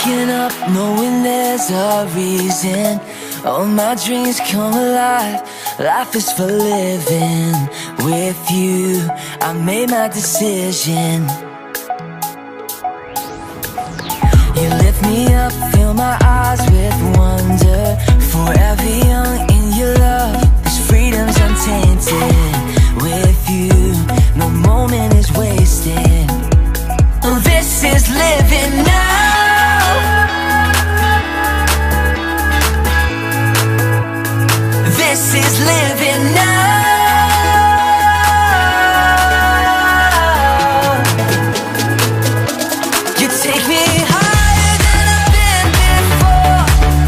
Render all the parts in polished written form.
waking up knowing there's a reason. All my dreams come alive. Life is for living. With you, I made my decision. You lift me up, fill my eyes with wonder. Forever young in your love, this freedom's untainted. With you, no moment is wasted. This is living now. This is living now. You take me higher than I've been before.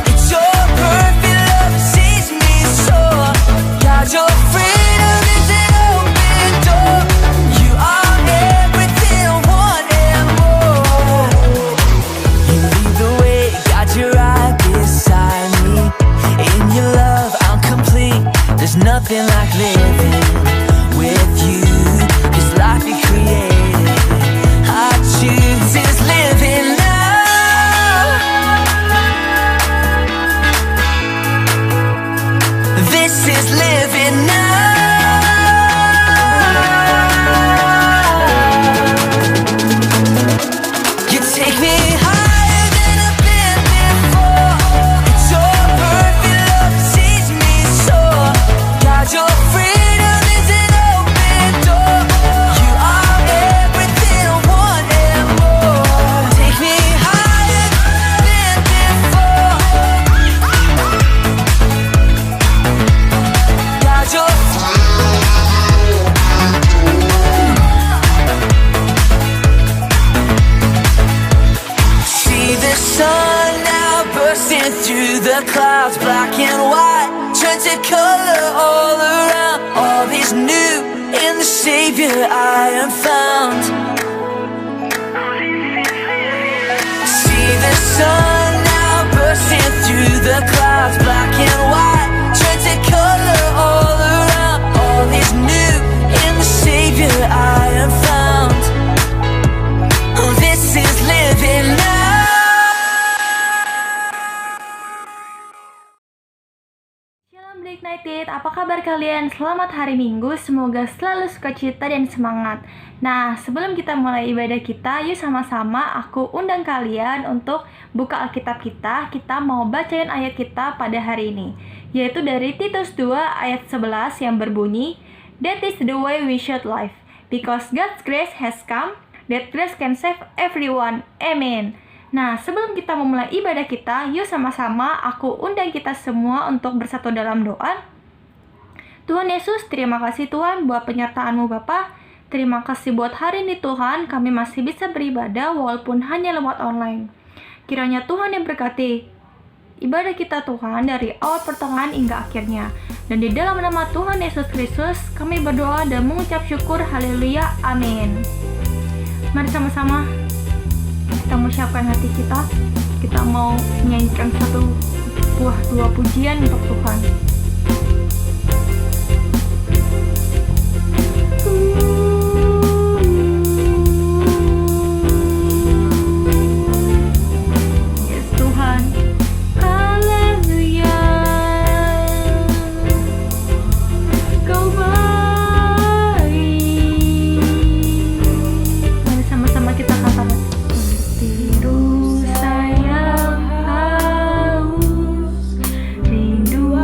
It's your perfect love sees me soar. God, your freedom is an open door. You are everything I want and more. You lead the way, got your right beside me. In your love, I'm complete. There's nothing like living with you. This life you created, I choose is living now. This is living now. You take me higher than I've been before. It's your perfect love sees me soar. God, your freedom is an open door. You are everything I want and more. Take me higher than before. God, your see the sun now bursting through the clouds, black and white, turn to color all around. All is new in the Savior I am found. See the sun now bursting through the clouds, black and white, turn to color all around. All is new in the Savior I am found. This is living now. Shalom Ignited, apa kabar kalian? Selamat hari Minggu, semoga selalu sukacita dan semangat. Nah, sebelum kita mulai ibadah kita, yuk sama-sama aku undang kalian untuk buka Alkitab kita. Kita mau bacain ayat kita pada hari ini, yaitu dari Titus 2 ayat 11 yang berbunyi, "That is the way we should live, because God's grace has come, that grace can save everyone." Amen. Nah, sebelum kita memulai ibadah kita, yuk sama-sama aku undang kita semua untuk bersatu dalam doa. Tuhan Yesus, terima kasih Tuhan buat penyertaan-Mu Bapa. Terima kasih buat hari ini Tuhan, kami masih bisa beribadah walaupun hanya lewat online. Kiranya Tuhan yang berkati ibadah kita Tuhan dari awal pertengahan hingga akhirnya. Dan di dalam nama Tuhan Yesus Kristus, kami berdoa dan mengucap syukur. Haleluya. Amin. Mari sama-sama kita menyiapkan hati kita. Kita mau menyanyikan dua pujian untuk Tuhan. Yes Tuhan. Haleluya. Kau baik. Mari sama-sama kita katakan. Tiru sayang haus, rindu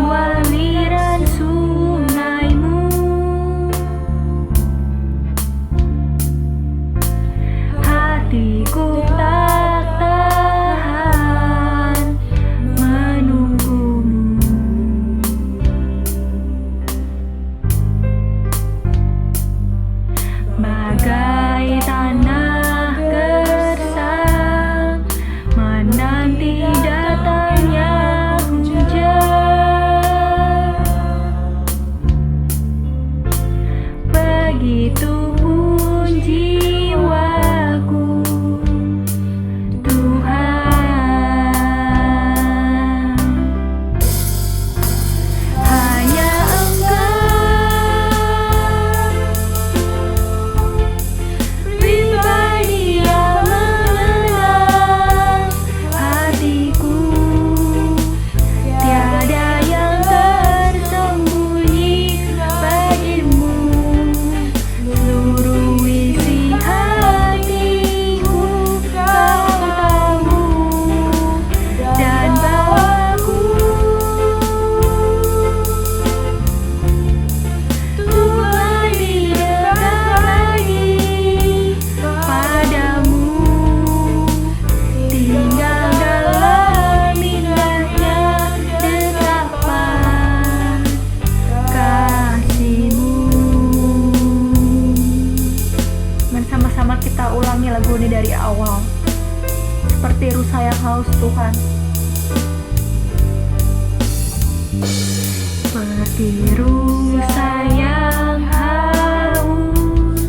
Biru sayang haus,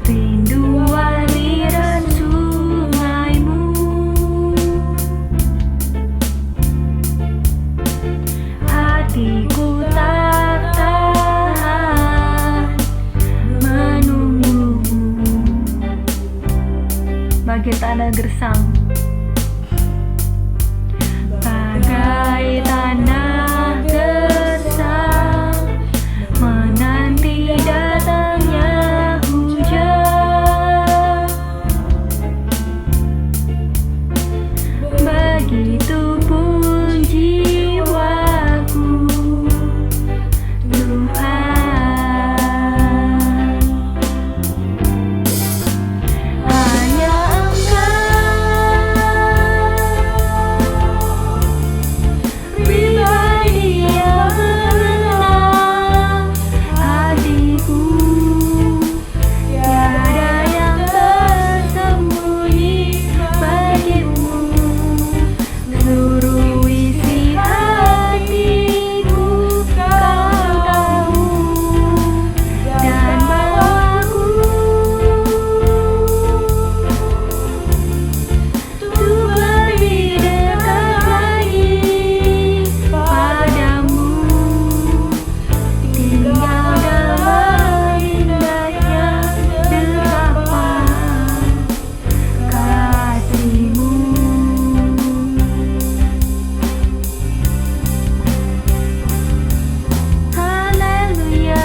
rindu aliran sungaimu. Hatiku tak tahan menunggumu, bagai tanah gersang, bagai tanah gersang, menanti datangnya hujan. Begitupun jiwaku, Tuhan. Hanya Engkau pribadi yang mengenal hatiku. Tiada yang tersembunyi bagimu. Seluruh isi hatiku Kau tahu, dan bawaku untuk lebih dekat lagi padamu, tinggal dalam indahnya dekapan kasih-Mu. Haleluya.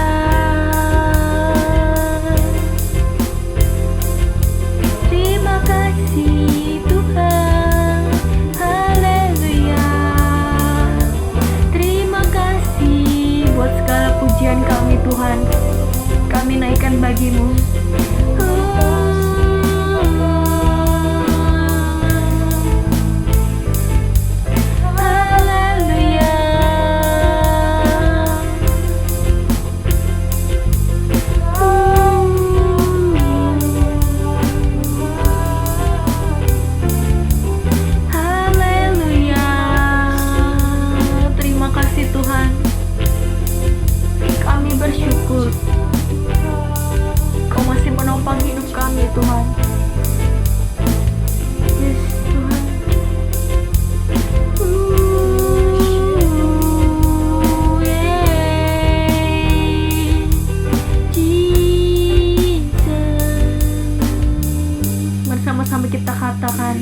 Terima kasih Tuhan. Haleluya. Terima kasih buat segala pujian kami Tuhan. Kami naikkan bagi-Mu. Haleluya. Haleluya. Terima kasih Tuhan. Kami bersyukur Kau masih menopang hidup kami Tuhan. Yes Tuhan. Yeah. Jesus. Bersama-sama kita katakan,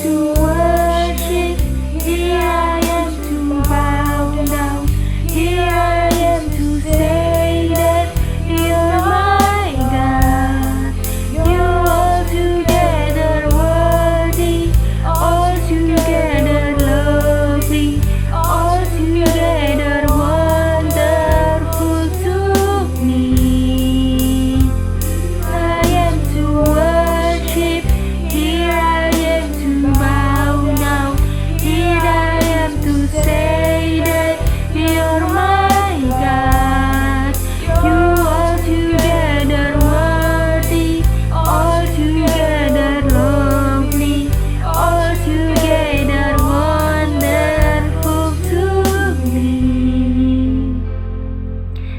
to worship, here I am to bow down, here I am to say that you're my God. You're altogether worthy, altogether lovely, altogether wonderful to me. I am to worship, here I am to bow down, here I am to say that you're my God. You altogether worthy, altogether lovely, altogether wonderful to me.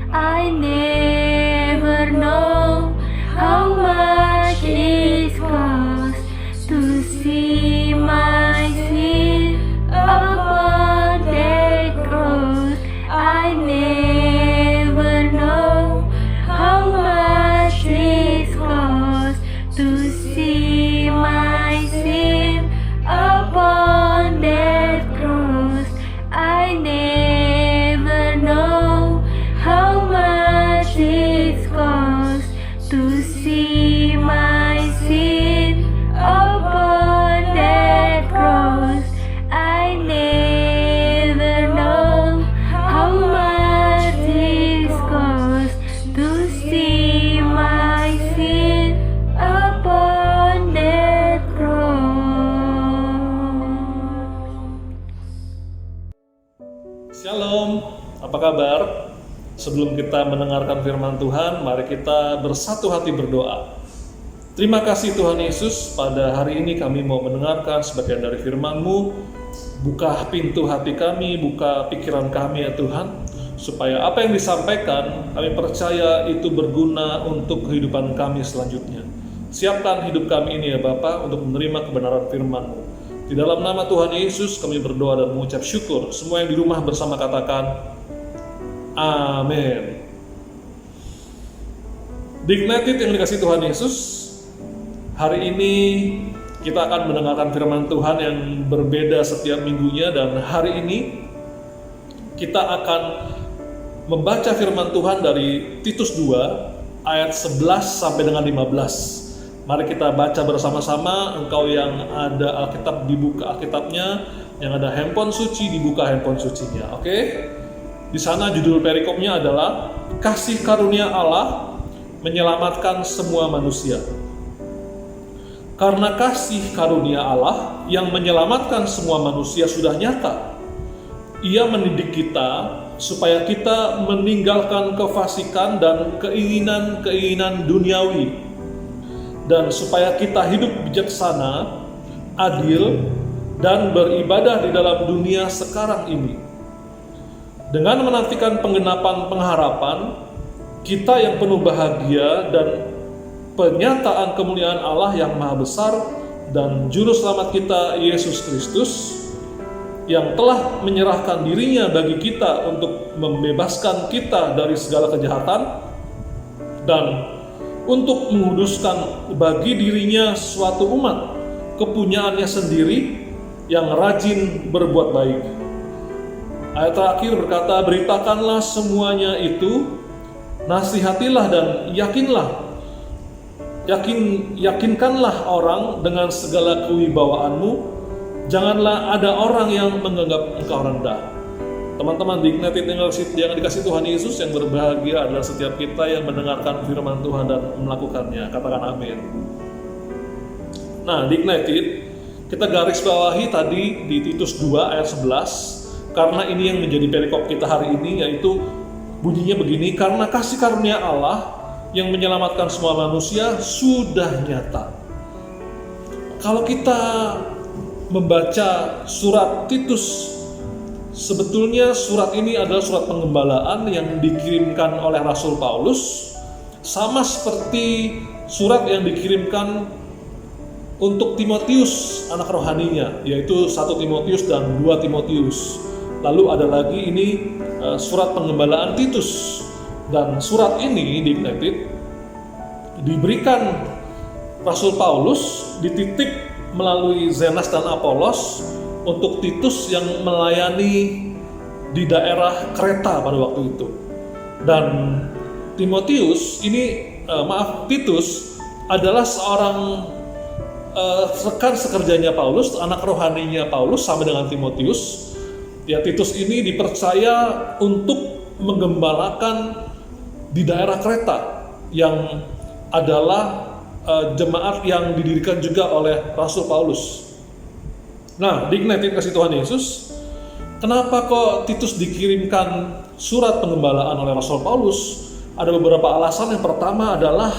I never know how much it costs to see my sin upon that cross. I never know how much it costs to see my sin upon that cross. I never know how much it costs to see my sin upon that cross. I never know how much it costs to see my sin upon that cross. Shalom, apa kabar? Sebelum kita mendengarkan firman Tuhan, mari kita bersatu hati berdoa. Terima kasih Tuhan Yesus, pada hari ini kami mau mendengarkan sebagian dari firman-Mu. Buka pintu hati kami, buka pikiran kami ya Tuhan, supaya apa yang disampaikan kami percaya itu berguna untuk kehidupan kami selanjutnya. Siapkan hidup kami ini ya Bapa untuk menerima kebenaran firman-Mu. Di dalam nama Tuhan Yesus kami berdoa dan mengucap syukur. Semua yang di rumah bersama katakan amin. Dignited yang dikasihi Tuhan Yesus, hari ini kita akan mendengarkan firman Tuhan yang berbeda setiap minggunya, dan hari ini kita akan membaca firman Tuhan dari Titus 2 ayat 11 sampai dengan 15. Mari kita baca bersama-sama. Engkau yang ada Alkitab dibuka Alkitabnya, yang ada handphone suci dibuka handphone sucinya. Oke? Di sana judul perikopnya adalah Kasih Karunia Allah menyelamatkan semua manusia. Karena kasih karunia Allah yang menyelamatkan semua manusia sudah nyata, Ia mendidik kita supaya kita meninggalkan kefasikan dan keinginan-keinginan duniawi, dan supaya kita hidup bijaksana, adil, dan beribadah di dalam dunia sekarang ini. Dengan menantikan penggenapan pengharapan, kita yang penuh bahagia dan penyataan kemuliaan Allah yang maha besar dan juru selamat kita Yesus Kristus, yang telah menyerahkan dirinya bagi kita untuk membebaskan kita dari segala kejahatan dan untuk menguduskan bagi dirinya suatu umat kepunyaannya sendiri yang rajin berbuat baik. Ayat terakhir berkata, beritakanlah semuanya itu, nasihatilah dan yakinkanlah orang dengan segala kewibawaanmu. Janganlah ada orang yang menganggap engkau rendah. Teman-teman Dignited yang dikasih Tuhan Yesus, yang berbahagia adalah setiap kita yang mendengarkan firman Tuhan dan melakukannya. Katakan amin. Nah, Dignited, kita garis bawahi tadi di Titus 2 ayat 11, karena ini yang menjadi perikop kita hari ini, yaitu bunyinya begini, karena kasih karunia Allah yang menyelamatkan semua manusia sudah nyata. Kalau kita membaca surat Titus, sebetulnya surat ini adalah surat penggembalaan yang dikirimkan oleh Rasul Paulus, sama seperti surat yang dikirimkan untuk Timotius, anak rohaninya, yaitu 1 Timotius dan 2 Timotius. Lalu ada lagi ini surat penggembalaan Titus. Dan surat ini diberikan Rasul Paulus dititik melalui Zenas dan Apolos untuk Titus yang melayani di daerah Kreta pada waktu itu. Dan Titus adalah seorang rekan sekerjanya Paulus, anak rohaninya Paulus sama dengan Timotius. Ya, Titus ini dipercaya untuk menggembalakan di daerah Kreta, yang adalah jemaat yang didirikan juga oleh Rasul Paulus. Nah, Dignited kasih Tuhan Yesus, kenapa kok Titus dikirimkan surat penggembalaan oleh Rasul Paulus? Ada beberapa alasan. Yang pertama adalah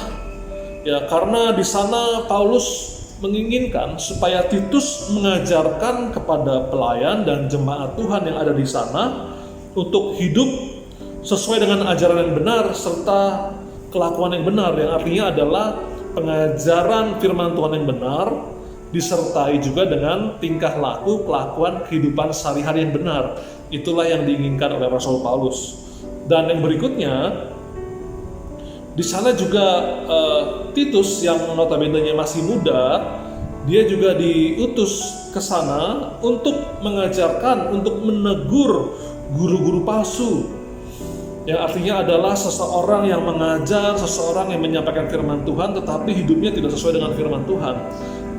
ya karena di sana Paulus menginginkan supaya Titus mengajarkan kepada pelayan dan jemaat Tuhan yang ada di sana untuk hidup sesuai dengan ajaran yang benar serta kelakuan yang benar, yang artinya adalah pengajaran firman Tuhan yang benar disertai juga dengan tingkah laku, kelakuan, kehidupan sehari-hari yang benar. Itulah yang diinginkan oleh Rasul Paulus. Dan yang berikutnya, di sana juga Titus yang notabene masih muda, dia juga diutus ke sana untuk mengajarkan, untuk menegur guru-guru palsu, yang artinya adalah seseorang yang mengajar, seseorang yang menyampaikan firman Tuhan tetapi hidupnya tidak sesuai dengan firman Tuhan.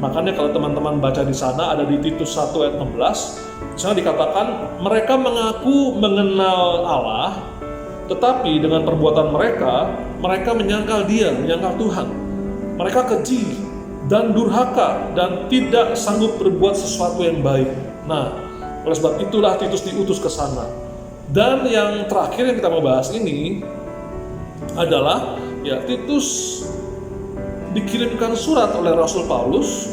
Makanya kalau teman-teman baca di sana, ada di Titus 1 ayat 16, di sana dikatakan mereka mengaku mengenal Allah, tetapi dengan perbuatan mereka menyangkal Dia, menyangkal Tuhan. Mereka keji dan durhaka dan tidak sanggup berbuat sesuatu yang baik. Nah, oleh sebab itulah Titus diutus ke sana. Dan yang terakhir yang kita mau bahas ini adalah ya Titus dikirimkan surat oleh Rasul Paulus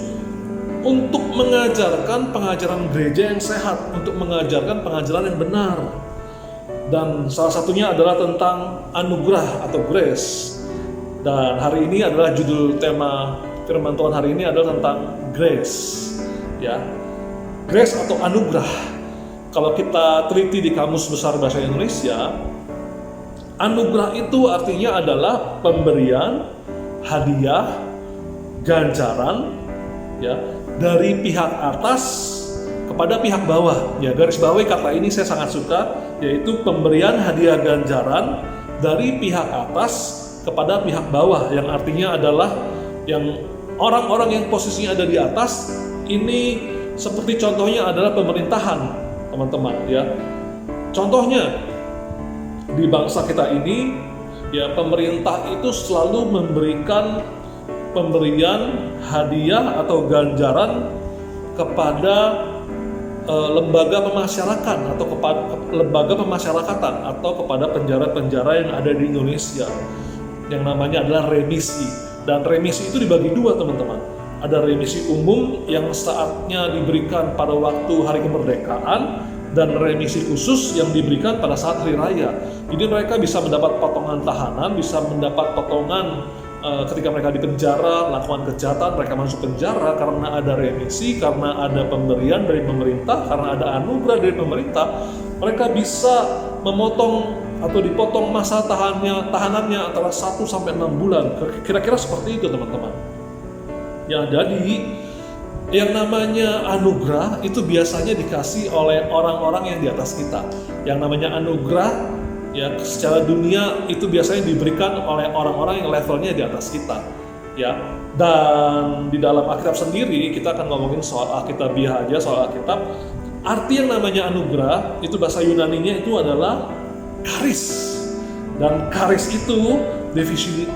untuk mengajarkan pengajaran gereja yang sehat, untuk mengajarkan pengajaran yang benar. Dan salah satunya adalah tentang anugerah atau grace. Dan hari ini adalah judul tema firman Tuhan hari ini adalah tentang grace. Ya, grace atau anugerah. Kalau kita teliti di Kamus Besar Bahasa Indonesia, anugerah itu artinya adalah pemberian, hadiah, ganjaran, ya, dari pihak atas kepada pihak bawah. Ya, garis bawahi kata ini saya sangat suka, yaitu pemberian hadiah ganjaran dari pihak atas kepada pihak bawah, yang artinya adalah yang orang-orang yang posisinya ada di atas ini, seperti contohnya adalah pemerintahan, teman-teman, ya. Contohnya di bangsa kita ini, ya, pemerintah itu selalu memberikan pemberian hadiah atau ganjaran kepada lembaga pemasyarakatan atau kepada lembaga pemasyarakatan atau kepada penjara-penjara yang ada di Indonesia, yang namanya adalah remisi. Dan remisi itu dibagi dua, teman-teman. Ada remisi umum yang saatnya diberikan pada waktu hari kemerdekaan, dan remisi khusus yang diberikan pada saat hari raya. Jadi mereka bisa mendapat potongan tahanan, bisa mendapat potongan ketika mereka di penjara, lakukan kejahatan, mereka masuk penjara karena ada remisi, karena ada pemberian dari pemerintah, karena ada anugerah dari pemerintah. Mereka bisa memotong atau dipotong masa tahanannya antara 1 sampai 6 bulan. Kira-kira seperti itu, teman-teman. Ya, jadi yang namanya anugerah itu biasanya dikasih oleh orang-orang yang di atas kita. Yang namanya anugerah, ya, secara dunia itu biasanya diberikan oleh orang-orang yang levelnya di atas kita, ya. Dan di dalam Alkitab sendiri, kita akan ngomongin soal Alkitabiah aja, soal Alkitab. Arti yang namanya anugerah itu bahasa Yunaninya itu adalah charis. Dan charis itu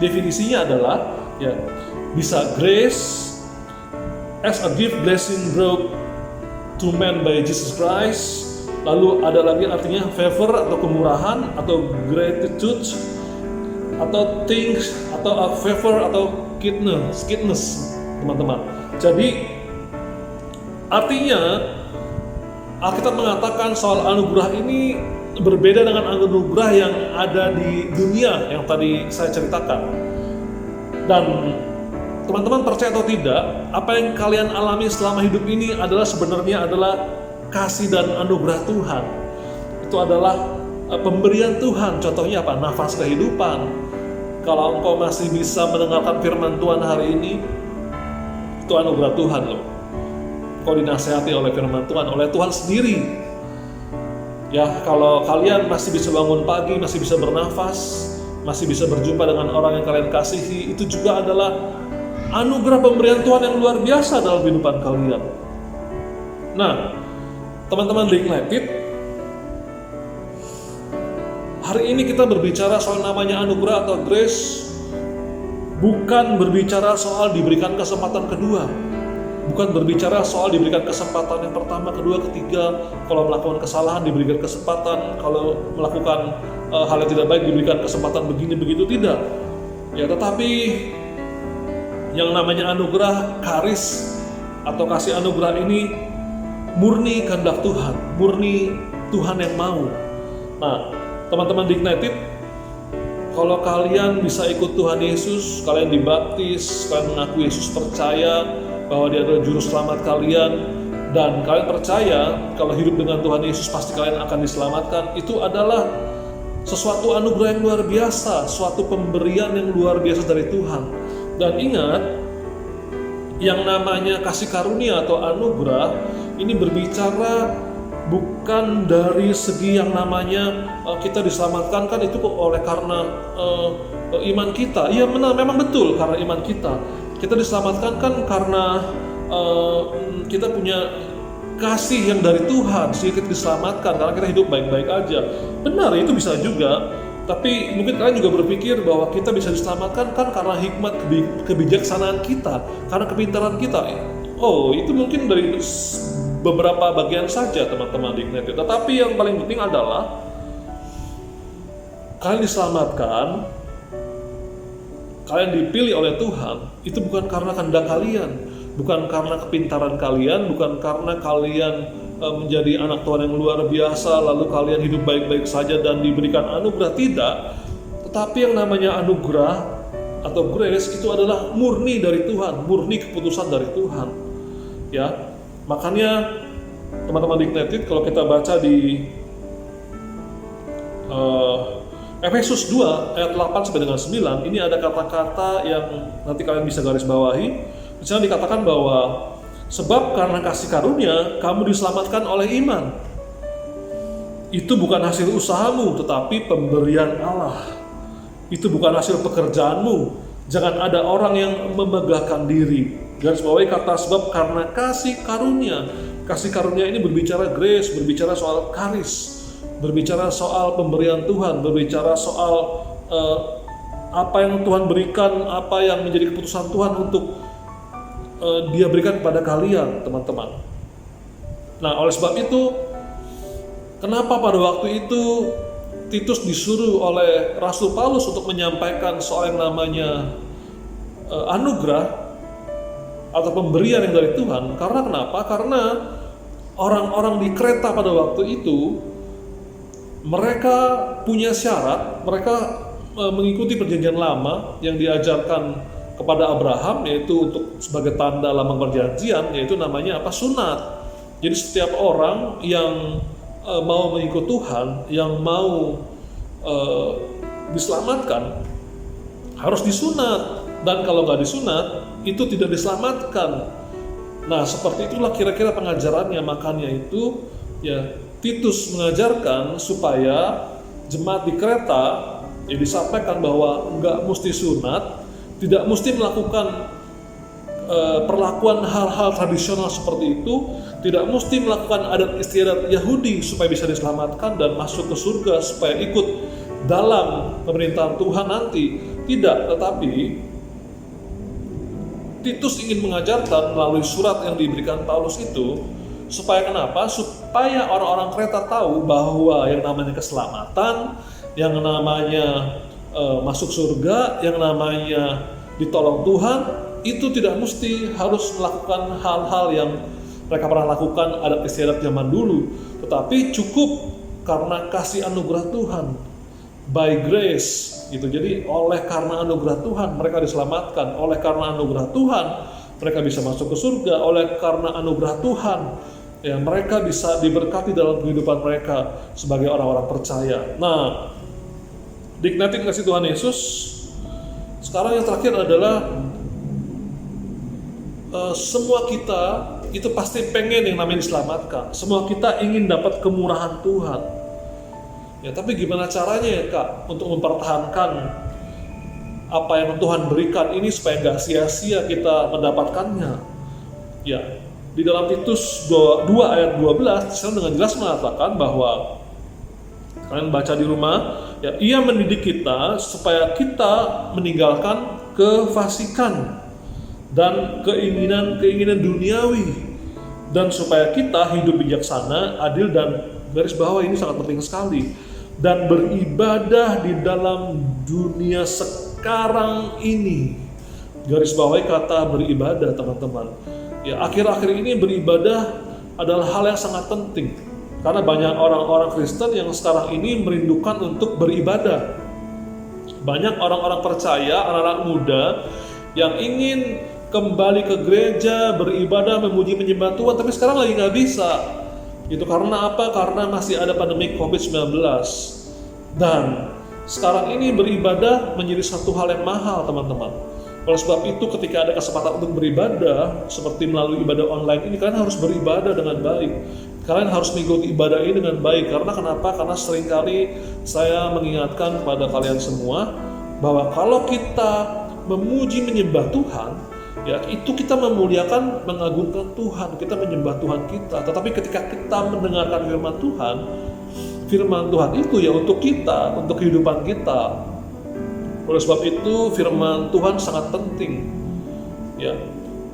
definisinya adalah, ya, bisa grace as a gift blessing brought to man by Jesus Christ. Lalu ada lagi artinya favor atau kemurahan atau gratitude atau things atau favor atau kindness, teman-teman. Jadi artinya Alkitab mengatakan soal anugerah ini berbeda dengan anugerah yang ada di dunia yang tadi saya ceritakan. Dan teman-teman percaya atau tidak, apa yang kalian alami selama hidup ini sebenarnya adalah kasih dan anugerah Tuhan. Itu adalah pemberian Tuhan. Contohnya apa? Nafas kehidupan. Kalau engkau masih bisa mendengarkan firman Tuhan hari ini, itu anugerah Tuhan loh. Engkau dinasihati oleh firman Tuhan, oleh Tuhan sendiri. Ya, kalau kalian masih bisa bangun pagi, masih bisa bernafas, masih bisa berjumpa dengan orang yang kalian kasihi, itu juga adalah anugerah pemberian Tuhan yang luar biasa dalam kehidupan kalian. Nah, teman-teman Lake United, hari ini kita berbicara soal namanya anugerah atau grace, bukan berbicara soal diberikan kesempatan kedua, bukan berbicara soal diberikan kesempatan yang pertama, kedua, ketiga. Kalau melakukan kesalahan diberikan kesempatan, kalau melakukan hal yang tidak baik diberikan kesempatan begini begitu, tidak. Ya, tetapi yang namanya anugerah, charis atau kasih anugerah ini murni kehendak Tuhan, murni Tuhan yang mau. Nah, teman-teman di Ignited, kalau kalian bisa ikut Tuhan Yesus, kalian dibaptis, kalian mengaku Yesus, percaya bahwa Dia adalah juru selamat kalian, dan kalian percaya kalau hidup dengan Tuhan Yesus pasti kalian akan diselamatkan, itu adalah sesuatu anugerah yang luar biasa, suatu pemberian yang luar biasa dari Tuhan. Dan ingat, yang namanya kasih karunia atau anugerah ini berbicara bukan dari segi yang namanya kita diselamatkan kan itu oleh karena iman kita. Iya benar, memang betul karena iman kita. Kita diselamatkan kan karena kita punya kasih yang dari Tuhan sehingga kita diselamatkan karena kita hidup baik-baik aja. Benar, itu bisa juga. Tapi mungkin kalian juga berpikir bahwa kita bisa diselamatkan kan karena hikmat kebijaksanaan kita, karena kepintaran kita. Oh, itu mungkin dari beberapa bagian saja, teman-teman di Ignited. Tetapi yang paling penting adalah kalian diselamatkan, kalian dipilih oleh Tuhan, itu bukan karena kehendak kalian, bukan karena kepintaran kalian, bukan karena kalian menjadi anak Tuhan yang luar biasa, lalu kalian hidup baik-baik saja dan diberikan anugerah, tidak. Tetapi yang namanya anugerah atau grace itu adalah murni dari Tuhan, murni keputusan dari Tuhan. Ya, makanya teman-teman Ignited, kalau kita baca di Efesus 2 ayat 8 sampai dengan 9, ini ada kata-kata yang nanti kalian bisa garis bawahi. Di sana dikatakan bahwa sebab karena kasih karunia kamu diselamatkan oleh iman. Itu bukan hasil usahamu, tetapi pemberian Allah. Itu bukan hasil pekerjaanmu. Jangan ada orang yang memegahkan diri. Garis bawahi kata sebab karena kasih karunia. Kasih karunia ini berbicara grace, berbicara soal karis, berbicara soal pemberian Tuhan, berbicara soal apa yang Tuhan berikan, apa yang menjadi keputusan Tuhan untuk Dia berikan kepada kalian, teman-teman. Nah, oleh sebab itu, kenapa pada waktu itu Titus disuruh oleh Rasul Paulus untuk menyampaikan soal yang namanya anugerah atau pemberian yang dari Tuhan? Karena kenapa? Karena orang-orang di Kreta pada waktu itu mereka punya syarat, mereka mengikuti perjanjian lama yang diajarkan kepada Abraham, yaitu untuk sebagai tanda lambang perjanjian, yaitu namanya apa? Sunat. Jadi setiap orang yang mau mengikut Tuhan, yang mau diselamatkan, harus disunat. Dan kalau nggak disunat, itu tidak diselamatkan. Nah, seperti itulah kira-kira pengajarannya. Makanya itu ya Titus mengajarkan supaya jemaat di Kreta ya disampaikan bahwa nggak mesti sunat, tidak mesti melakukan perlakuan hal-hal tradisional seperti itu, tidak mesti melakukan adat istiadat Yahudi supaya bisa diselamatkan dan masuk ke surga supaya ikut dalam pemerintahan Tuhan nanti. Tidak, tetapi Titus ingin mengajarkan melalui surat yang diberikan Paulus itu, supaya kenapa? Supaya orang-orang Kreta tahu bahwa yang namanya keselamatan, yang namanya masuk surga, yang namanya ditolong Tuhan, itu tidak mesti harus melakukan hal-hal yang mereka pernah lakukan adat istiadat zaman dulu, tetapi cukup karena kasih anugerah Tuhan, by grace gitu. Jadi oleh karena anugerah Tuhan mereka diselamatkan, oleh karena anugerah Tuhan mereka bisa masuk ke surga, oleh karena anugerah Tuhan ya mereka bisa diberkati dalam kehidupan mereka sebagai orang-orang percaya. Nah, dignati kasih Tuhan Yesus. Sekarang yang terakhir adalah semua kita itu pasti pengen yang namanya diselamatkan. Semua kita ingin dapat kemurahan Tuhan. Ya, tapi gimana caranya ya Kak untuk mempertahankan apa yang Tuhan berikan ini supaya nggak sia-sia kita mendapatkannya? Ya, di dalam Titus 2 ayat 12 saya dengan jelas mengatakan bahwa kalian baca di rumah, ya, Ia mendidik kita supaya kita meninggalkan kefasikan dan keinginan duniawi, dan supaya kita hidup bijaksana, adil, dan garis bawah ini sangat penting sekali, dan beribadah di dalam dunia sekarang ini. Garis bawahi kata beribadah, teman-teman. Ya, akhir-akhir ini beribadah adalah hal yang sangat penting, karena banyak orang-orang Kristen yang sekarang ini merindukan untuk beribadah. Banyak orang-orang percaya, anak-anak muda yang ingin kembali ke gereja, beribadah, memuji, menyembah Tuhan, tapi sekarang lagi nggak bisa. Itu karena apa? Karena masih ada pandemi COVID-19. Dan sekarang ini beribadah menjadi satu hal yang mahal, teman-teman. Oleh sebab itu, ketika ada kesempatan untuk beribadah, seperti melalui ibadah online ini, kalian harus beribadah dengan baik. Kalian harus mengikuti ibadah ini dengan baik. Karena kenapa? Karena seringkali saya mengingatkan kepada kalian semua, bahwa kalau kita memuji, menyembah Tuhan, ya itu kita memuliakan, mengagungkan Tuhan, kita menyembah Tuhan kita. Tetapi ketika kita mendengarkan firman Tuhan itu ya untuk kita, untuk kehidupan kita. Oleh sebab itu firman Tuhan sangat penting. Ya,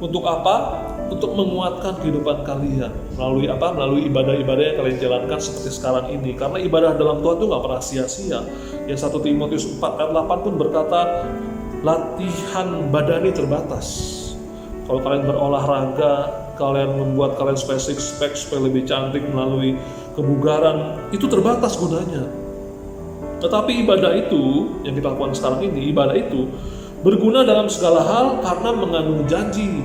untuk apa? Untuk menguatkan kehidupan kalian. Melalui apa? Melalui ibadah-ibadah yang kalian jalankan seperti sekarang ini. Karena ibadah dalam Tuhan itu nggak pernah sia-sia. Ya, 1 Timotius 4 ayat 8 pun berkata, latihan badani terbatas. Kalau kalian berolahraga, kalian membuat kalian supaya six pack, supaya lebih cantik melalui kebugaran, itu terbatas gunanya. Tetapi ibadah itu yang kita lakukan sekarang ini, ibadah itu berguna dalam segala hal karena mengandung janji,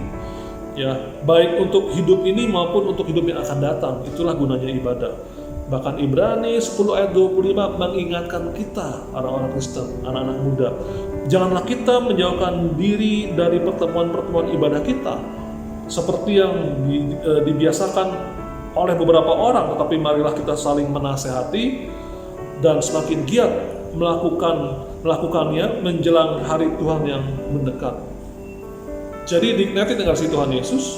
ya, baik untuk hidup ini maupun untuk hidup yang akan datang. Itulah gunanya ibadah. Bahkan Ibrani 10 ayat 25 mengingatkan kita, orang-orang Kristen, anak-anak muda, janganlah kita menjauhkan diri dari pertemuan-pertemuan ibadah kita seperti yang dibiasakan oleh beberapa orang, tetapi marilah kita saling menasehati dan semakin giat melakukannya menjelang hari Tuhan yang mendekat. Jadi dinikmati dengan kasih Tuhan Yesus,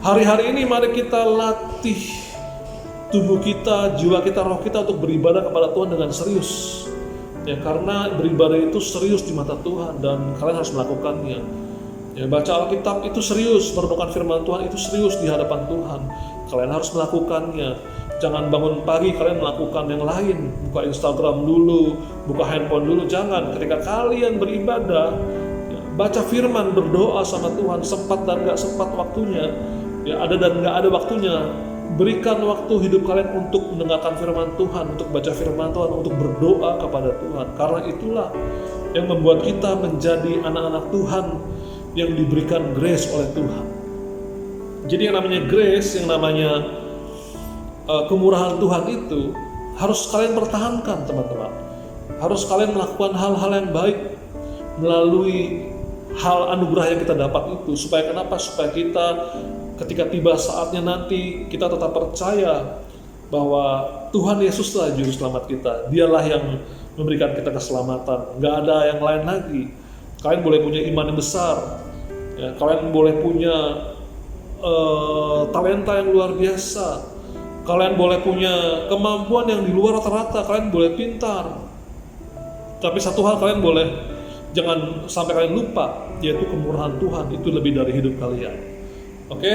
hari-hari ini mari kita latih tubuh kita, jiwa kita, roh kita untuk beribadah kepada Tuhan dengan serius. Ya, karena beribadah itu serius di mata Tuhan dan kalian harus melakukannya. Ya, baca Alkitab itu serius, merenungkan firman Tuhan itu serius di hadapan Tuhan. Kalian harus melakukannya. Jangan bangun pagi kalian melakukan yang lain, buka Instagram dulu, buka handphone dulu. Jangan. Ketika kalian beribadah, ya, baca firman, berdoa sama Tuhan, sempat dan gak sempat waktunya, ya, ada dan gak ada waktunya. Berikan waktu hidup kalian untuk mendengarkan firman Tuhan, untuk baca firman Tuhan, untuk berdoa kepada Tuhan. Karena itulah yang membuat kita menjadi anak-anak Tuhan yang diberikan grace oleh Tuhan. Jadi yang namanya grace, yang namanya kemurahan Tuhan itu harus kalian pertahankan, teman-teman. Harus kalian melakukan hal-hal yang baik melalui hal anugerah yang kita dapat itu. Supaya kenapa? Supaya kita ketika tiba saatnya nanti kita tetap percaya bahwa Tuhan Yesuslah juru selamat kita. Dialah yang memberikan kita keselamatan. Gak ada yang lain lagi. Kalian boleh punya iman yang besar, ya, kalian boleh punya talenta yang luar biasa, kalian boleh punya kemampuan yang di luar rata-rata, kalian boleh pintar. Tapi satu hal kalian boleh, jangan sampai kalian lupa, yaitu kemurahan Tuhan itu lebih dari hidup kalian. Oke,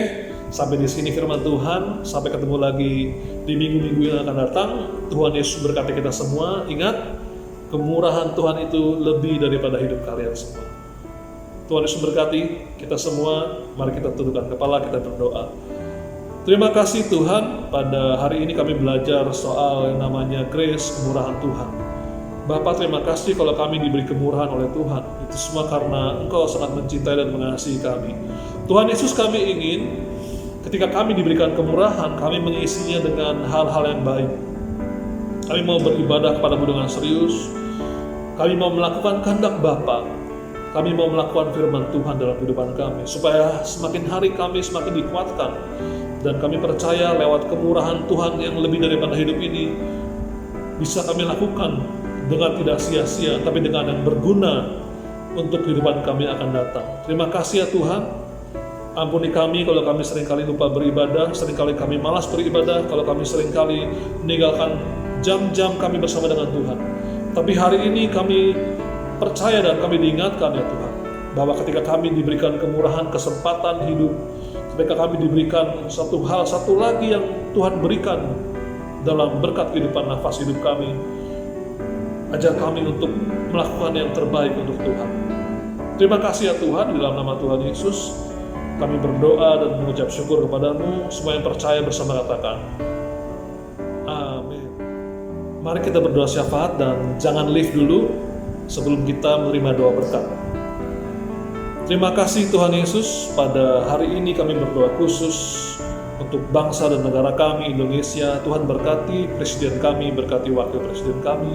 sampai di sini firman Tuhan. Sampai ketemu lagi di minggu-minggu yang akan datang. Tuhan Yesus berkati kita semua. Ingat, kemurahan Tuhan itu lebih daripada hidup kalian semua. Tuhan Yesus berkati kita semua. Mari kita tundukkan kepala, kita berdoa. Terima kasih Tuhan, pada hari ini kami belajar soal yang namanya grace, kemurahan Tuhan. Bapa, terima kasih kalau kami diberi kemurahan oleh Tuhan. Itu semua karena Engkau sangat mencintai dan mengasihi kami. Tuhan Yesus, kami ingin ketika kami diberikan kemurahan, kami mengisinya dengan hal-hal yang baik. Kami mau beribadah kepadamu dengan serius. Kami mau melakukan kehendak Bapa. Kami mau melakukan firman Tuhan dalam kehidupan kami, supaya semakin hari kami semakin dikuatkan. Dan kami percaya lewat kemurahan Tuhan yang lebih daripada hidup ini, bisa kami lakukan dengan tidak sia-sia, tapi dengan yang berguna untuk kehidupan kami akan datang. Terima kasih ya Tuhan. Ampuni kami kalau kami seringkali lupa beribadah, seringkali kami malas beribadah, kalau kami seringkali meninggalkan jam-jam kami bersama dengan Tuhan. Tapi hari ini kami percaya dan kami diingatkan ya Tuhan, bahwa ketika kami diberikan kemurahan, kesempatan hidup, ketika kami diberikan satu hal, satu lagi yang Tuhan berikan dalam berkat kehidupan nafas hidup kami, ajar kami untuk melakukan yang terbaik untuk Tuhan. Terima kasih ya Tuhan, di dalam nama Tuhan Yesus kami berdoa dan mengucap syukur kepadamu. Semua yang percaya bersama katakan amin. Mari kita berdoa syafaat dan jangan leave dulu sebelum kita menerima doa berkat. Terima kasih Tuhan Yesus, pada hari ini kami berdoa khusus untuk bangsa dan negara kami, Indonesia. Tuhan berkati presiden kami, berkati wakil presiden kami,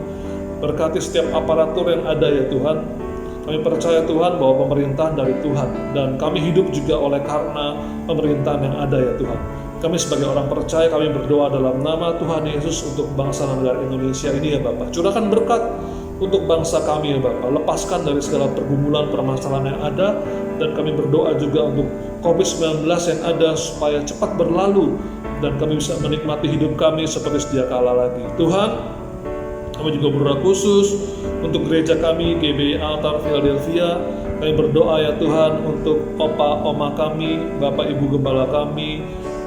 berkati setiap aparatur yang ada ya Tuhan. Kami percaya Tuhan bahwa pemerintahan dari Tuhan, dan kami hidup juga oleh karena pemerintahan yang ada ya Tuhan. Kami sebagai orang percaya, kami berdoa dalam nama Tuhan Yesus untuk bangsa dan negara Indonesia ini ya Bapak. Curahkan berkat untuk bangsa kami ya Bapak. Lepaskan dari segala pergumulan, permasalahan yang ada, dan kami berdoa juga untuk COVID-19 yang ada supaya cepat berlalu dan kami bisa menikmati hidup kami seperti sedia kala lagi. Tuhan, kami juga berdoa khusus untuk gereja kami, GBI Altar Philadelphia. Kami berdoa ya Tuhan untuk opa, oma kami, bapak, ibu gembala kami,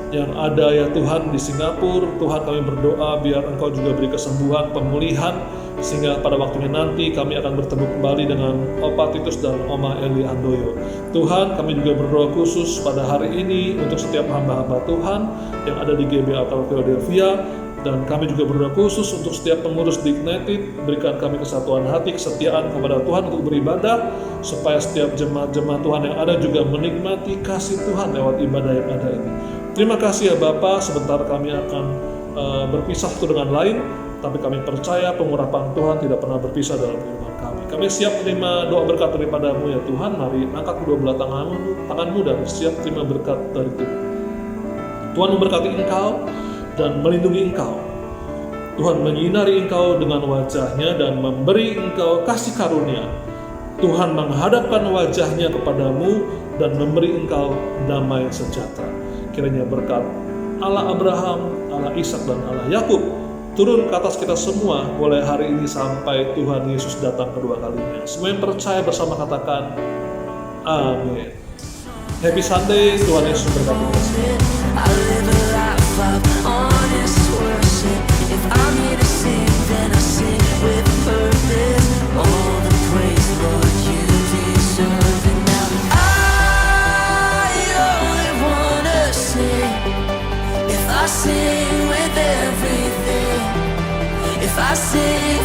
yang ada ya Tuhan di Singapura. Tuhan, kami berdoa biar Engkau juga beri kesembuhan, pemulihan, sehingga pada waktunya nanti kami akan bertemu kembali dengan Opa Titus dan Oma Eli Handoyo. Tuhan, kami juga berdoa khusus pada hari ini untuk setiap hamba-hamba Tuhan yang ada di GBA atau Philadelphia, dan kami juga berdoa khusus untuk setiap pengurus di Ignited. Berikan kami kesatuan hati, kesetiaan kepada Tuhan untuk beribadah, supaya setiap jemaat-jemaat Tuhan yang ada juga menikmati kasih Tuhan lewat ibadah yang ada ini. Terima kasih ya Bapa, sebentar kami akan berpisah satu dengan lain, tapi kami percaya pengurapan Tuhan tidak pernah berpisah dalam kehidupan kami. Kami siap menerima doa berkat daripada-Mu ya Tuhan. Mari angkat kedua belah tanganmu dan siap terima berkat dari Tuhan. Tuhan memberkati engkau dan melindungi engkau. Tuhan menyinari engkau dengan wajah-Nya dan memberi engkau kasih karunia. Tuhan menghadapkan wajah-Nya kepadamu dan memberi engkau damai sejahtera. Kiranya berkat Allah Abraham, Allah Ishak dan Allah Yakub turun ke atas kita semua mulai hari ini sampai Tuhan Yesus datang kedua kalinya. Semua yang percaya bersama katakan amin. Happy Sunday, Tuhan Yesus berkati kita. I live a life of honest worship. If I'm here to sing, then I sing with purpose. All the praise, Lord, you deserve it now. I only wanna sing. If I sing with everything, if I sing